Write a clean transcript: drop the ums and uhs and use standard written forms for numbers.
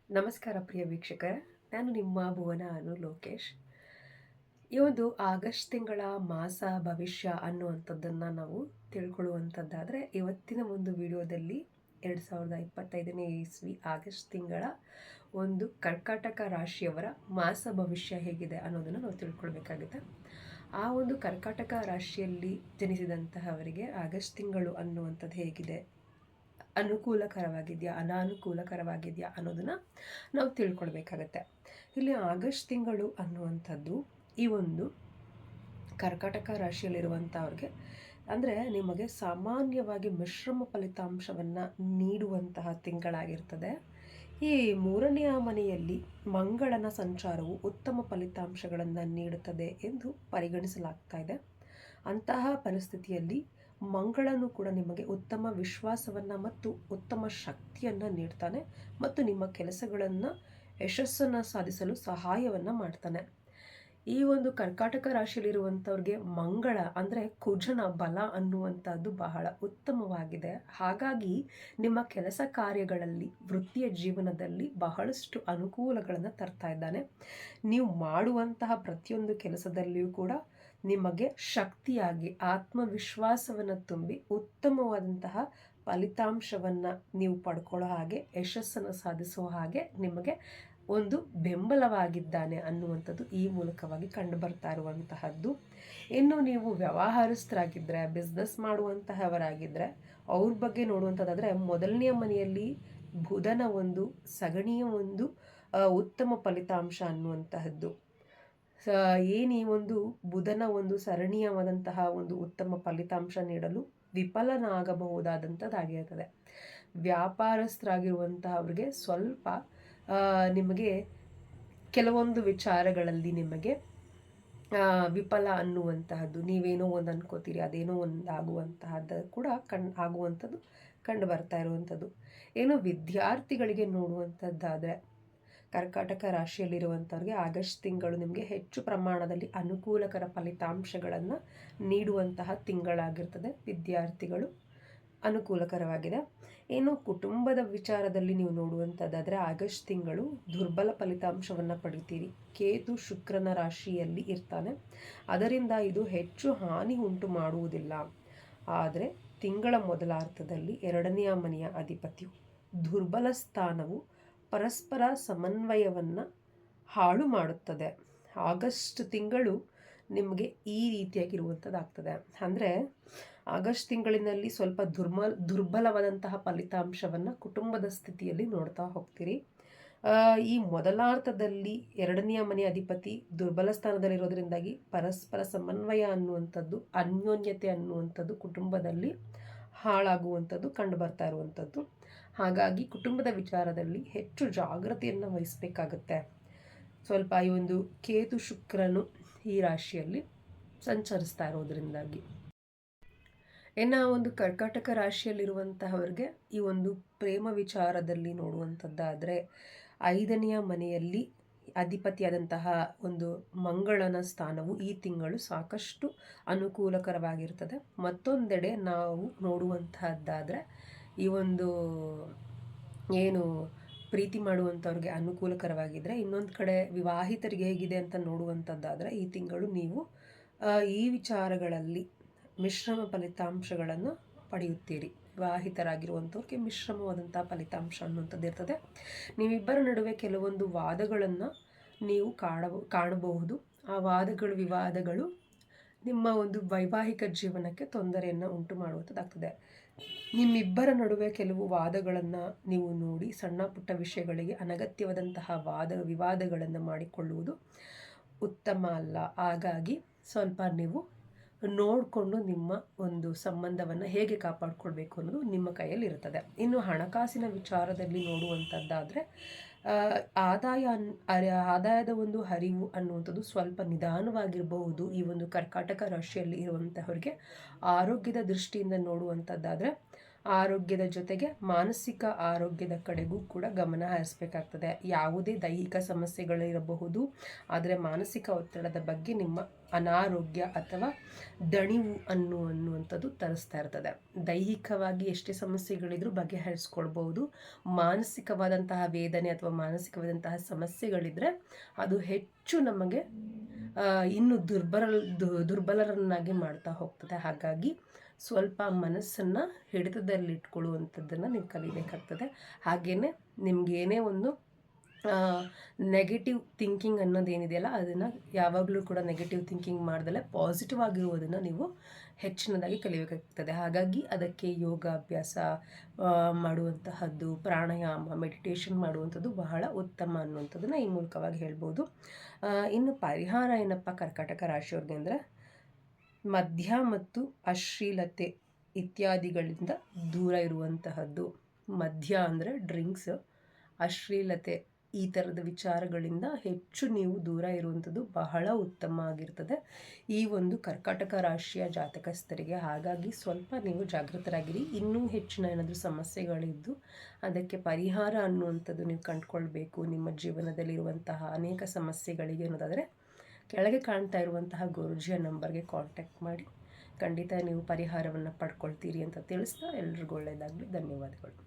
ನಮಸ್ಕಾರ ಪ್ರಿಯ ವೀಕ್ಷಕರೇ, ನಾನು ನಿಮ್ಮ ಭುವನ ಲೋಕೇಶ್. ಈ ಒಂದು ಆಗಸ್ಟ್ ತಿಂಗಳ ಮಾಸ ಭವಿಷ್ಯ ಅನ್ನುವಂಥದ್ದನ್ನು ನಾವು ತಿಳ್ಕೊಳ್ಳುವಂಥದ್ದಾದರೆ, ಇವತ್ತಿನ ಒಂದು ವಿಡಿಯೋದಲ್ಲಿ 2025ನೇ ಇಸ್ವಿ ಆಗಸ್ಟ್ ತಿಂಗಳ ಒಂದು ಕರ್ಕಾಟಕ ರಾಶಿಯವರ ಮಾಸ ಭವಿಷ್ಯ ಹೇಗಿದೆ ಅನ್ನೋದನ್ನು ನಾವು ತಿಳ್ಕೊಳ್ಬೇಕಾಗುತ್ತೆ. ಆ ಒಂದು ಕರ್ಕಾಟಕ ರಾಶಿಯಲ್ಲಿ ಜನಿಸಿದಂತಹವರಿಗೆ ಆಗಸ್ಟ್ ತಿಂಗಳು ಅನ್ನುವಂಥದ್ದು ಹೇಗಿದೆ, ಅನುಕೂಲಕರವಾಗಿದೆಯಾ ಅನಾನುಕೂಲಕರವಾಗಿದೆಯಾ ಅನ್ನೋದನ್ನು ನಾವು ತಿಳ್ಕೊಳ್ಬೇಕಾಗತ್ತೆ. ಇಲ್ಲಿ ಆಗಸ್ಟ್ ತಿಂಗಳು ಅನ್ನುವಂಥದ್ದು ಈ ಒಂದು ಕರ್ಕಾಟಕ ರಾಶಿಯಲ್ಲಿರುವಂಥವ್ರಿಗೆ ಅಂದರೆ ನಿಮಗೆ ಸಾಮಾನ್ಯವಾಗಿ ಮಿಶ್ರಮ ಫಲಿತಾಂಶವನ್ನು ನೀಡುವಂತಹ ತಿಂಗಳಾಗಿರ್ತದೆ. ಈ ಮೂರನೆಯ ಮನೆಯಲ್ಲಿ ಮಂಗಳನ ಸಂಚಾರವು ಉತ್ತಮ ಫಲಿತಾಂಶಗಳನ್ನು ನೀಡುತ್ತದೆ ಎಂದು ಪರಿಗಣಿಸಲಾಗ್ತಾ ಇದೆ. ಅಂತಹ ಪರಿಸ್ಥಿತಿಯಲ್ಲಿ ಮಂಗಳನು ಕೂಡ ನಿಮಗೆ ಉತ್ತಮ ವಿಶ್ವಾಸವನ್ನು ಮತ್ತು ಉತ್ತಮ ಶಕ್ತಿಯನ್ನು ನೀಡ್ತಾನೆ ಮತ್ತು ನಿಮ್ಮ ಕೆಲಸಗಳನ್ನು ಯಶಸ್ಸನ್ನು ಸಾಧಿಸಲು ಸಹಾಯವನ್ನು ಮಾಡ್ತಾನೆ. ಈ ಒಂದು ಕರ್ಕಾಟಕ ರಾಶಿಯಲ್ಲಿರುವಂಥವ್ರಿಗೆ ಮಂಗಳ ಅಂದರೆ ಕುಜನ ಬಲ ಅನ್ನುವಂಥದ್ದು ಬಹಳ ಉತ್ತಮವಾಗಿದೆ. ಹಾಗಾಗಿ ನಿಮ್ಮ ಕೆಲಸ ಕಾರ್ಯಗಳಲ್ಲಿ, ವೃತ್ತಿಯ ಜೀವನದಲ್ಲಿ ಬಹಳಷ್ಟು ಅನುಕೂಲಗಳನ್ನು ತರ್ತಾ ಇದ್ದಾನೆ. ನೀವು ಮಾಡುವಂತಹ ಪ್ರತಿಯೊಂದು ಕೆಲಸದಲ್ಲಿಯೂ ಕೂಡ ನಿಮಗೆ ಶಕ್ತಿಯಾಗಿ ಆತ್ಮವಿಶ್ವಾಸವನ್ನು ತುಂಬಿ ಉತ್ತಮವಾದಂತಹ ಫಲಿತಾಂಶವನ್ನು ನೀವು ಪಡ್ಕೊಳ್ಳೋ ಹಾಗೆ, ಯಶಸ್ಸನ್ನು ಸಾಧಿಸುವ ಹಾಗೆ ನಿಮಗೆ ಒಂದು ಬೆಂಬಲವಾಗಿದ್ದಾನೆ ಅನ್ನುವಂಥದ್ದು ಈ ಮೂಲಕವಾಗಿ ಕಂಡು ಬರ್ತಾ ಇರುವಂತಹದ್ದು. ಇನ್ನು ನೀವು ವ್ಯವಹಾರಸ್ಥರಾಗಿದ್ದರೆ, ಬಿಸ್ನೆಸ್ ಮಾಡುವಂತಹವರಾಗಿದ್ದರೆ ಅವ್ರ ಬಗ್ಗೆ ನೋಡುವಂಥದ್ದಾದರೆ, ಮೊದಲನೆಯ ಮನೆಯಲ್ಲಿ ಬುಧನ ಒಂದು ಸಗಣಿಯ ಒಂದು ಉತ್ತಮ ಫಲಿತಾಂಶ ಅನ್ನುವಂತಹದ್ದು ಏನು ಈ ಒಂದು ಬುಧನ ಒಂದು ಸರಣಿಯವಾದಂತಹ ಒಂದು ಉತ್ತಮ ಫಲಿತಾಂಶ ನೀಡಲು ವಿಫಲನಾಗಬಹುದಾದಂಥದ್ದಾಗಿರ್ತದೆ. ವ್ಯಾಪಾರಸ್ಥರಾಗಿರುವಂತಹವ್ರಿಗೆ ಸ್ವಲ್ಪ ನಿಮಗೆ ಕೆಲವೊಂದು ವಿಚಾರಗಳಲ್ಲಿ ನಿಮಗೆ ವಿಫಲ ಅನ್ನುವಂತಹದ್ದು, ನೀವೇನೋ ಒಂದು ಅನ್ಕೋತೀರಿ ಅದೇನೋ ಒಂದು ಆಗುವಂತಹದ್ದು ಕೂಡ ಆಗುವಂಥದ್ದು ಕಂಡು ಬರ್ತಾ ಇರುವಂಥದ್ದು. ಏನು ವಿದ್ಯಾರ್ಥಿಗಳಿಗೆ ನೋಡುವಂಥದ್ದಾದರೆ, ಕರ್ಕಾಟಕ ರಾಶಿಯಲ್ಲಿರುವಂಥವ್ರಿಗೆ ಆಗಸ್ಟ್ ತಿಂಗಳು ನಿಮಗೆ ಹೆಚ್ಚು ಪ್ರಮಾಣದಲ್ಲಿ ಅನುಕೂಲಕರ ಫಲಿತಾಂಶಗಳನ್ನು ನೀಡುವಂತಹ ತಿಂಗಳಾಗಿರ್ತದೆ. ವಿದ್ಯಾರ್ಥಿಗಳು ಅನುಕೂಲಕರವಾಗಿದೆ. ಏನು ಕುಟುಂಬದ ವಿಚಾರದಲ್ಲಿ ನೀವು ನೋಡುವಂಥದ್ದಾದರೆ, ಆಗಸ್ಟ್ ತಿಂಗಳು ದುರ್ಬಲ ಫಲಿತಾಂಶವನ್ನು ಪಡಿತೀರಿ. ಕೇತು ಶುಕ್ರನ ರಾಶಿಯಲ್ಲಿ ಇರ್ತಾನೆ, ಅದರಿಂದ ಇದು ಹೆಚ್ಚು ಹಾನಿ ಉಂಟು ಮಾಡುವುದಿಲ್ಲ. ಆದರೆ ತಿಂಗಳ ಮೊದಲಾರ್ಧದಲ್ಲಿ ಎರಡನೆಯ ಮನೆಯ ಅಧಿಪತಿಯು ದುರ್ಬಲ ಸ್ಥಾನವು ಪರಸ್ಪರ ಸಮನ್ವಯವನ್ನು ಹಾಳು ಮಾಡುತ್ತದೆ. ಆಗಸ್ಟ್ ತಿಂಗಳು ನಿಮಗೆ ಈ ರೀತಿಯಾಗಿರುವಂಥದ್ದಾಗ್ತದೆ. ಅಂದರೆ ಆಗಸ್ಟ್ ತಿಂಗಳಿನಲ್ಲಿ ಸ್ವಲ್ಪ ದುರ್ಬಲವಾದಂತಹ ಫಲಿತಾಂಶವನ್ನು ಕುಟುಂಬದ ಸ್ಥಿತಿಯಲ್ಲಿ ನೋಡ್ತಾ ಹೋಗ್ತೀರಿ. ಈ ಮೊದಲಾರ್ಧದಲ್ಲಿ ಎರಡನೆಯ ಮನೆ ಅಧಿಪತಿ ದುರ್ಬಲ ಸ್ಥಾನದಲ್ಲಿರೋದ್ರಿಂದಾಗಿ ಪರಸ್ಪರ ಸಮನ್ವಯ ಅನ್ನುವಂಥದ್ದು, ಅನ್ಯೋನ್ಯತೆ ಅನ್ನುವಂಥದ್ದು ಕುಟುಂಬದಲ್ಲಿ ಹಾಳಾಗುವಂಥದ್ದು ಕಂಡು ಬರ್ತಾ ಇರುವಂಥದ್ದು. ಹಾಗಾಗಿ ಕುಟುಂಬದ ವಿಚಾರದಲ್ಲಿ ಹೆಚ್ಚು ಜಾಗೃತಿಯನ್ನು ವಹಿಸಬೇಕಾಗುತ್ತೆ. ಸ್ವಲ್ಪ ಈ ಒಂದು ಕೇತು ಶುಕ್ರನು ಈ ರಾಶಿಯಲ್ಲಿ ಸಂಚರಿಸ್ತಾ ಇರೋದ್ರಿಂದಾಗಿ. ಇನ್ನು ಒಂದು ಕರ್ಕಾಟಕ ರಾಶಿಯಲ್ಲಿರುವಂತಹವ್ರಿಗೆ ಈ ಒಂದು ಪ್ರೇಮ ವಿಚಾರದಲ್ಲಿ ನೋಡುವಂಥದ್ದಾದರೆ, 5ನೆಯ ಮನೆಯಲ್ಲಿ ಅಧಿಪತಿಯಾದಂತಹ ಒಂದು ಮಂಗಳನ ಸ್ಥಾನವು ಈ ತಿಂಗಳು ಸಾಕಷ್ಟು ಅನುಕೂಲಕರವಾಗಿರ್ತದೆ. ಮತ್ತೊಂದೆಡೆ ನಾವು ನೋಡುವಂತಹದ್ದಾದರೆ, ಈ ಒಂದು ಏನು ಪ್ರೀತಿ ಮಾಡುವಂಥವ್ರಿಗೆ ಅನುಕೂಲಕರವಾಗಿದ್ದರೆ, ಇನ್ನೊಂದು ಕಡೆ ವಿವಾಹಿತರಿಗೆ ಹೇಗಿದೆ ಅಂತ ನೋಡುವಂಥದ್ದಾದರೆ, ಈ ತಿಂಗಳು ನೀವು ಈ ವಿಚಾರಗಳಲ್ಲಿ ಮಿಶ್ರಮ ಫಲಿತಾಂಶಗಳನ್ನು ಪಡೆಯುತ್ತೀರಿ. ವಿವಾಹಿತರಾಗಿರುವಂಥವ್ರಿಗೆ ಮಿಶ್ರಮವಾದಂಥ ಫಲಿತಾಂಶ ಅನ್ನುವಂಥದ್ದು ಇರ್ತದೆ. ನೀವಿಬ್ಬರ ನಡುವೆ ಕೆಲವೊಂದು ವಾದಗಳನ್ನು ನೀವು ಕಾಣಬಹುದು. ಆ ವಿವಾದಗಳು ನಿಮ್ಮ ಒಂದು ವೈವಾಹಿಕ ಜೀವನಕ್ಕೆ ತೊಂದರೆಯನ್ನು ಉಂಟು ಮಾಡುವಂಥದ್ದಾಗ್ತದೆ. ನಿಮ್ಮಿಬ್ಬರ ನಡುವೆ ಕೆಲವು ವಾದಗಳನ್ನು ನೀವು ನೋಡಿ ಸಣ್ಣ ಪುಟ್ಟ ವಿಷಯಗಳಿಗೆ ಅನಗತ್ಯವಾದಂತಹ ವಿವಾದಗಳನ್ನು ಮಾಡಿಕೊಳ್ಳುವುದು ಉತ್ತಮ ಅಲ್ಲ. ಹಾಗಾಗಿ ಸ್ವಲ್ಪ ನೀವು ನೋಡಿಕೊಂಡು ನಿಮ್ಮ ಒಂದು ಸಂಬಂಧವನ್ನು ಹೇಗೆ ಕಾಪಾಡಿಕೊಳ್ಬೇಕು ಅನ್ನೋದು ನಿಮ್ಮ ಕೈಯಲ್ಲಿ ಇರ್ತದೆ. ಇನ್ನು ಹಣಕಾಸಿನ ವಿಚಾರದಲ್ಲಿ ನೋಡುವಂಥದ್ದಾದರೆ, ಆದಾಯದ ಒಂದು ಹರಿವು ಅನ್ನುವಂಥದ್ದು ಸ್ವಲ್ಪ ನಿಧಾನವಾಗಿರಬಹುದು. ಈ ಒಂದು ಕರ್ಕಾಟಕ ರಾಶಿಯಲ್ಲಿ ಇರುವಂತಹವರಿಗೆ ಆರೋಗ್ಯದ ದೃಷ್ಟಿಯಿಂದ ನೋಡುವಂಥದ್ದಾದರೆ, ಆರೋಗ್ಯದ ಜೊತೆಗೆ ಮಾನಸಿಕ ಆರೋಗ್ಯದ ಕಡೆಗೂ ಕೂಡ ಗಮನ ಹರಿಸಬೇಕಾಗ್ತದೆ. ಯಾವುದೇ ದೈಹಿಕ ಸಮಸ್ಯೆಗಳಿರಬಹುದು, ಆದರೆ ಮಾನಸಿಕ ಒತ್ತಡದ ಬಗ್ಗೆ ನಿಮ್ಮ ಅನಾರೋಗ್ಯ ಅಥವಾ ದಣಿವು ಅನ್ನುವಂಥದ್ದು ತರಿಸ್ತಾ ಇರ್ತದೆ. ದೈಹಿಕವಾಗಿ ಎಷ್ಟೇ ಸಮಸ್ಯೆಗಳಿದ್ರೂ ಬಗೆಹರಿಸ್ಕೊಳ್ಬಹುದು. ಮಾನಸಿಕವಾದಂತಹ ವೇದನೆ ಅಥವಾ ಮಾನಸಿಕವಾದಂತಹ ಸಮಸ್ಯೆಗಳಿದ್ರೆ ಅದು ಹೆಚ್ಚು ನಮಗೆ ಇನ್ನು ದುರ್ಬಲರನ್ನಾಗಿ ಮಾಡ್ತಾ ಹೋಗ್ತದೆ. ಹಾಗಾಗಿ ಸ್ವಲ್ಪ ಮನಸ್ಸನ್ನು ಹಿಡಿತದಲ್ಲಿಟ್ಕೊಳ್ಳುವಂಥದ್ದನ್ನು ನೀವು ಕಲಿಬೇಕಾಗ್ತದೆ. ಹಾಗೆಯೇ ನಿಮಗೇನೇ ಒಂದು ನೆಗೆಟಿವ್ ಥಿಂಕಿಂಗ್ ಅನ್ನೋದೇನಿದೆಯಲ್ಲ, ಅದನ್ನು ಯಾವಾಗಲೂ ಕೂಡ ನೆಗೆಟಿವ್ ಥಿಂಕಿಂಗ್ ಮಾಡ್ದಲೇ ಪಾಸಿಟಿವ್ ಆಗಿರುವುದನ್ನು ನೀವು ಹೆಚ್ಚಿನದಾಗಿ ಕಲಿಬೇಕಾಗ್ತದೆ. ಹಾಗಾಗಿ ಅದಕ್ಕೆ ಯೋಗಾಭ್ಯಾಸ ಮಾಡುವಂತಹದ್ದು, ಪ್ರಾಣಾಯಾಮ, ಮೆಡಿಟೇಷನ್ ಮಾಡುವಂಥದ್ದು ಬಹಳ ಉತ್ತಮ ಅನ್ನುವಂಥದ್ದನ್ನು ಈ ಮೂಲಕವಾಗಿ ಹೇಳ್ಬೋದು. ಇನ್ನು ಪರಿಹಾರ ಏನಪ್ಪ ಕರ್ಕಾಟಕ ರಾಶಿಯವ್ರಿಗೆ ಅಂದರೆ, ಮದ್ಯ ಮತ್ತು ಅಶ್ಲೀಲತೆ ಇತ್ಯಾದಿಗಳಿಂದ ದೂರ ಇರುವಂತಹದ್ದು. ಮದ್ಯ ಅಂದರೆ ಡ್ರಿಂಕ್ಸ್, ಅಶ್ಲೀಲತೆ ಈ ಥರದ ವಿಚಾರಗಳಿಂದ ಹೆಚ್ಚು ನೀವು ದೂರ ಇರುವಂಥದ್ದು ಬಹಳ ಉತ್ತಮ ಆಗಿರ್ತದೆ ಈ ಒಂದು ಕರ್ಕಾಟಕ ರಾಶಿಯ ಜಾತಕಸ್ಥರಿಗೆ. ಹಾಗಾಗಿ ಸ್ವಲ್ಪ ನೀವು ಜಾಗೃತರಾಗಿರಿ. ಇನ್ನೂ ಹೆಚ್ಚಿನ ಏನಾದರೂ ಸಮಸ್ಯೆಗಳಿದ್ದು ಅದಕ್ಕೆ ಪರಿಹಾರ ಅನ್ನುವಂಥದ್ದು ನೀವು ಕಂಡುಕೊಳ್ಬೇಕು ನಿಮ್ಮ ಜೀವನದಲ್ಲಿರುವಂತಹ ಅನೇಕ ಸಮಸ್ಯೆಗಳಿಗೆ ಅನ್ನೋದಾದರೆ, ಕೆಳಗೆ ಕಾಣ್ತಾ ಇರುವಂತಹ ಗುರೂಜಿಯ ನಂಬರ್ಗೆ ಕಾಂಟ್ಯಾಕ್ಟ್ ಮಾಡಿ. ಖಂಡಿತ ನೀವು ಪರಿಹಾರವನ್ನು ಪಡ್ಕೊಳ್ತೀರಿ ಅಂತ ತಿಳಿಸ್ತಾ ಎಲ್ರಿಗೂ ಒಳ್ಳೆಯದಾಗಲಿ. ಧನ್ಯವಾದಗಳು.